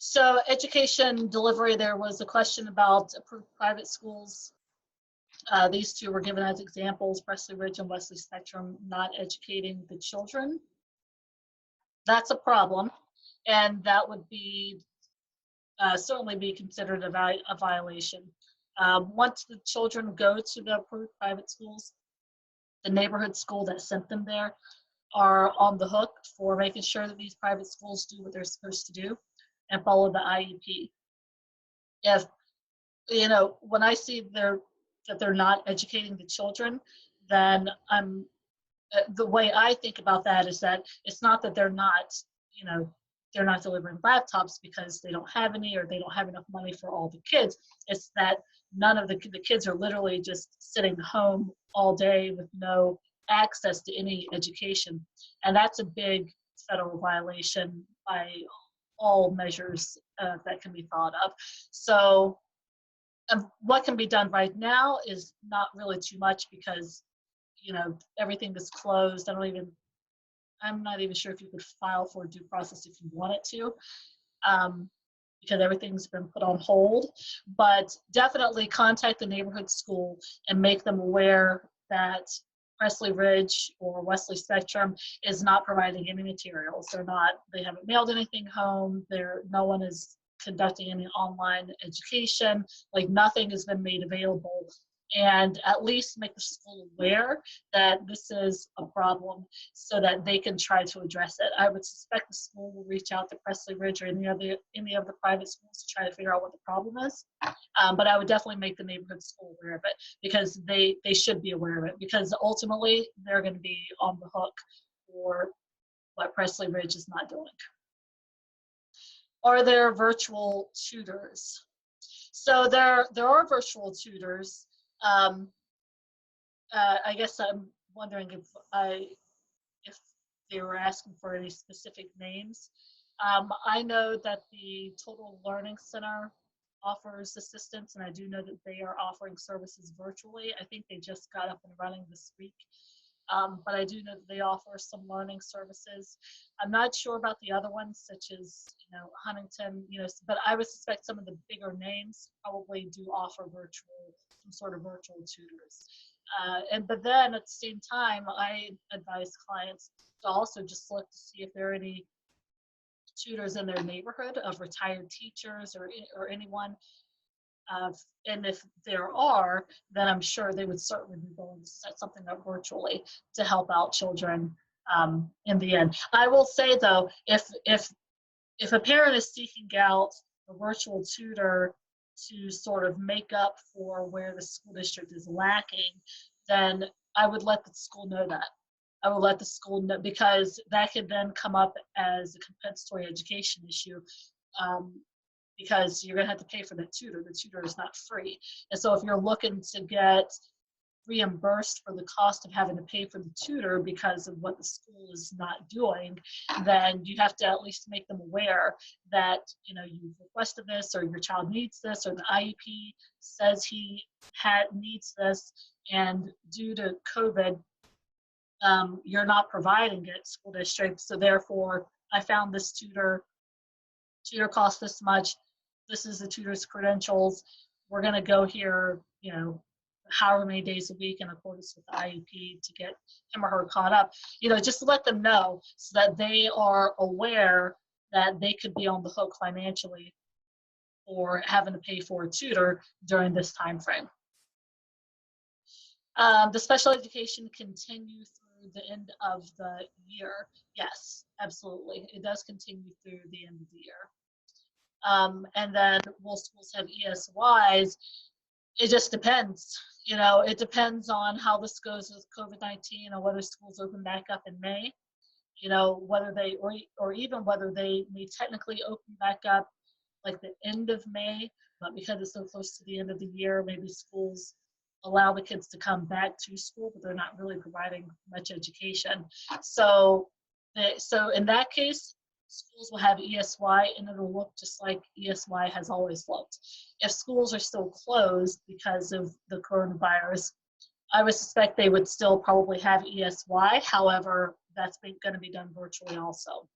So education delivery, there was a question about approved private schools. These two were given as examples, Presley Ridge and Wesley Spectrum, not educating the children. That's a problem, and that would be certainly be considered a violation. Once the children go to the approved private schools, the neighborhood school that sent them there are on the hook for making sure that these private schools do what they're supposed to do and follow the IEP. If, when I see that they're not educating the children, then the way I think about that is that it's not that they're not, they're not delivering laptops because they don't have any or they don't have enough money for all the kids. It's that none of the kids are literally just sitting home all day with no access to any education. And that's a big federal violation by all measures that can be thought of. So what can be done right now is not really too much because, everything is closed. I'm not even sure if you could file for due process if you wanted to, because everything's been put on hold. But definitely contact the neighborhood school and make them aware that Presley Ridge or Wesley Spectrum is not providing any materials. They haven't mailed anything home. No one is conducting any online education. Like nothing has been made available. And at least make the school aware that this is a problem so that they can try to address it. I would suspect the school will reach out to Presley Ridge or any of the private schools to try to figure out what the problem is. But I would definitely make the neighborhood school aware of it because they should be aware of it because ultimately they're going to be on the hook for what Presley Ridge is not doing. Are there virtual tutors? So there are virtual tutors. I guess I'm wondering if they were asking for any specific names. I know that the Total Learning Center offers assistance, and I do know that they are offering services virtually. I think they just got up and running this week. But I do know that they offer some learning services. I'm not sure about the other ones, such as Huntington, but I would suspect some of the bigger names probably do offer some sort of virtual tutors. But then at the same time, I advise clients to also just look to see if there are any tutors in their neighborhood of retired teachers or anyone. And if there are, then I'm sure they would certainly be willing to set something up virtually to help out children in the end. I will say though, if a parent is seeking out a virtual tutor to sort of make up for where the school district is lacking, then I would let the school know that. I would let the school know because that could then come up as a compensatory education issue. Because you're going to have to pay for the tutor. The tutor is not free. And so if you're looking to get reimbursed for the cost of having to pay for the tutor because of what the school is not doing, then you have to at least make them aware that you've requested this or your child needs this or the IEP says he needs this, and due to COVID, you're not providing it, school district. So therefore, I found this tutor costs this much. This is the tutor's credentials. We're going to go here, however many days a week in accordance with the IEP to get him or her caught up. Just let them know so that they are aware that they could be on the hook financially for having to pay for a tutor during this time frame. The special education continue through the end of the year. Yes, absolutely. It does continue through the end of the year. And then will schools have ESYs? It just depends. It depends on how this goes with COVID-19 and whether schools open back up in May. Whether they or even whether they may technically open back up like the end of May, but because it's so close to the end of the year, maybe schools allow the kids to come back to school, but they're not really providing much education. So in that case, schools will have ESY and it'll look just like ESY has always looked. If schools are still closed because of the coronavirus, I would suspect they would still probably have ESY. However, that's going to be done virtually also.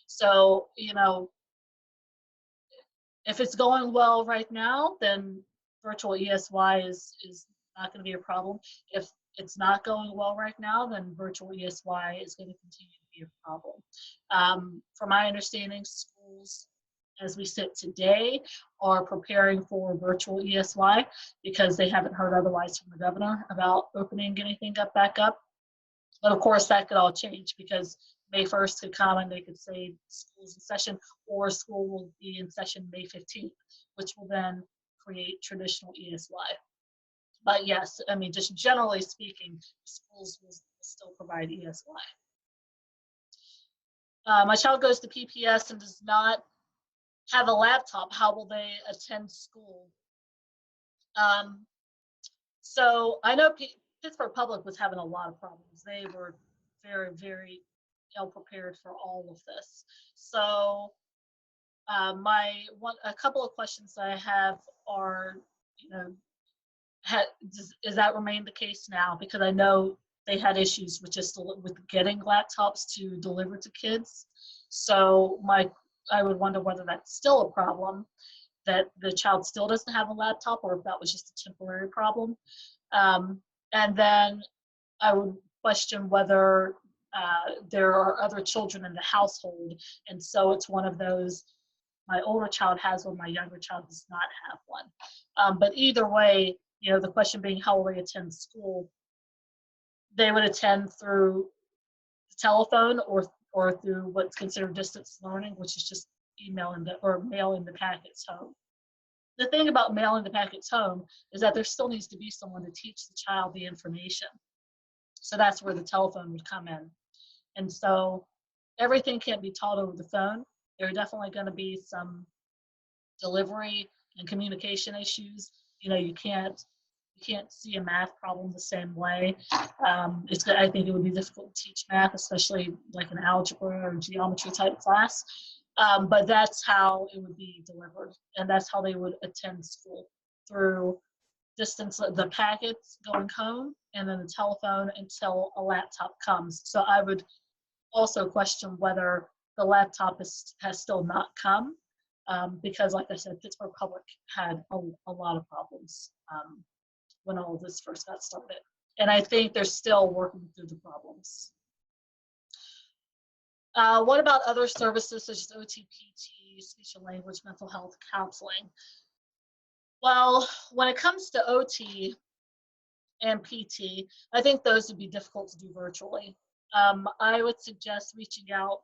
So, If it's going well right now, then virtual ESY is not going to be a problem. If it's not going well right now, then virtual ESY is going to continue to be a problem. From my understanding, schools, as we sit today, are preparing for virtual ESY because they haven't heard otherwise from the governor about opening anything up back up. But of course, that could all change because May 1st could come and they could say school's in session, or school will be in session May 15th, which will then create traditional ESY. But yes, I mean, just generally speaking, schools will still provide ESY. My child goes to PPS and does not have a laptop. How will they attend school? So I know Pittsburgh Public was having a lot of problems. They were very, very ill prepared for all of this. So a couple of questions that I have are, you know, does that remain the case now? Because I know they had issues with with getting laptops to deliver to kids. So I would wonder whether that's still a problem, that the child still doesn't have a laptop, or if that was just a temporary problem. And then I would question whether there are other children in the household, and so it's one of those, my older child has one, my younger child does not have one. But either way, you know, the question being, how will they attend school? They would attend through the telephone or through what's considered distance learning, which is just mailing the packets home. The thing about mailing the packets home is that there still needs to be someone to teach the child the information. So that's where the telephone would come in. And so everything can't be taught over the phone. There are definitely going to be some delivery and communication issues. You know, you can't see a math problem the same way. I think it would be difficult to teach math, especially like an algebra or geometry type class. But that's how it would be delivered, and that's how they would attend school, through the packets going home, and then the telephone until a laptop comes. So I would also question whether the laptop has still not come, because like I said, Pittsburgh Public had a lot of problems when all of this first got started. And I think they're still working through the problems. What about other services such as OT, PT, speech and language, mental health, counseling? Well, when it comes to OT and PT, I think those would be difficult to do virtually. I would suggest reaching out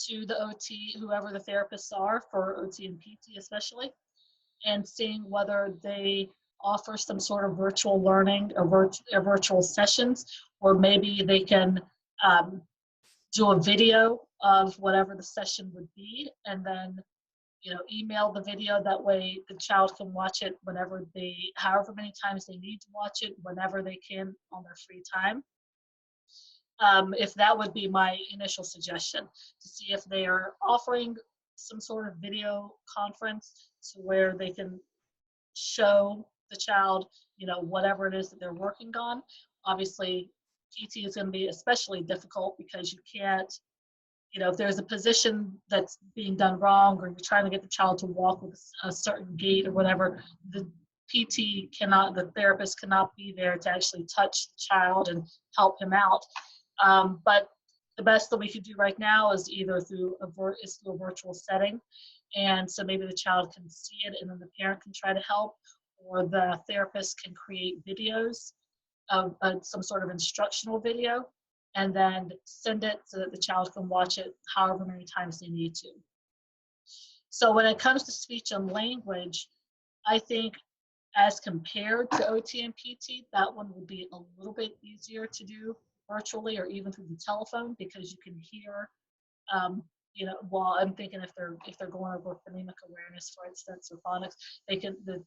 to the OT, whoever the therapists are for OT and PT especially, and seeing whether they offer some sort of virtual learning or virtual sessions, or maybe they can do a video of whatever the session would be, and then, you know, email the video. That way the child can watch it however many times they need to watch it, whenever they can on their free time. If that would be my initial suggestion, to see if they are offering some sort of video conference to where they can show the child, you know, whatever it is that they're working on. Obviously, PT is going to be especially difficult because you can't, you know, if there's a position that's being done wrong, or you're trying to get the child to walk with a certain gait or whatever, the therapist cannot be there to actually touch the child and help him out. But the best that we could do right now is either through a virtual setting. And so maybe the child can see it and then the parent can try to help, or the therapist can create videos of some sort of instructional video and then send it so that the child can watch it however many times they need to. So when it comes to speech and language, I think as compared to OT and PT, that one would be a little bit easier to do virtually or even through the telephone, because you can hear, you know, well, I'm thinking if they're going over phonemic awareness, for instance, or phonics, the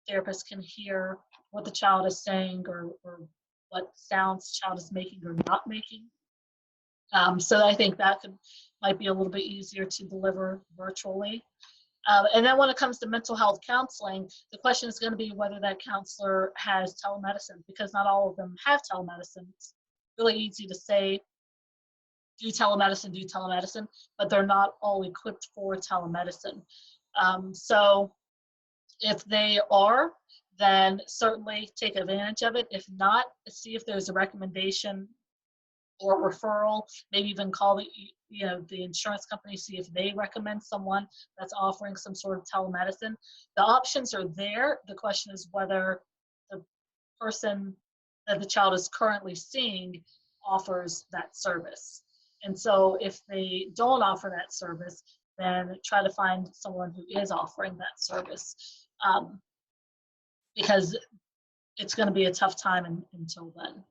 therapist can hear what the child is saying, or what sounds the child is making or not making. So I think that might be a little bit easier to deliver virtually. And then when it comes to mental health counseling, the question is going to be whether that counselor has telemedicine, because not all of them have telemedicine. It's really easy to say, do telemedicine, but they're not all equipped for telemedicine. So if they are, then certainly take advantage of it. If not, see if there's a recommendation or referral, maybe even call the insurance company, see if they recommend someone that's offering some sort of telemedicine. The options are there. The question is whether the person that the child is currently seeing offers that service. And so if they don't offer that service, then try to find someone who is offering that service, because it's going to be a tough time until then.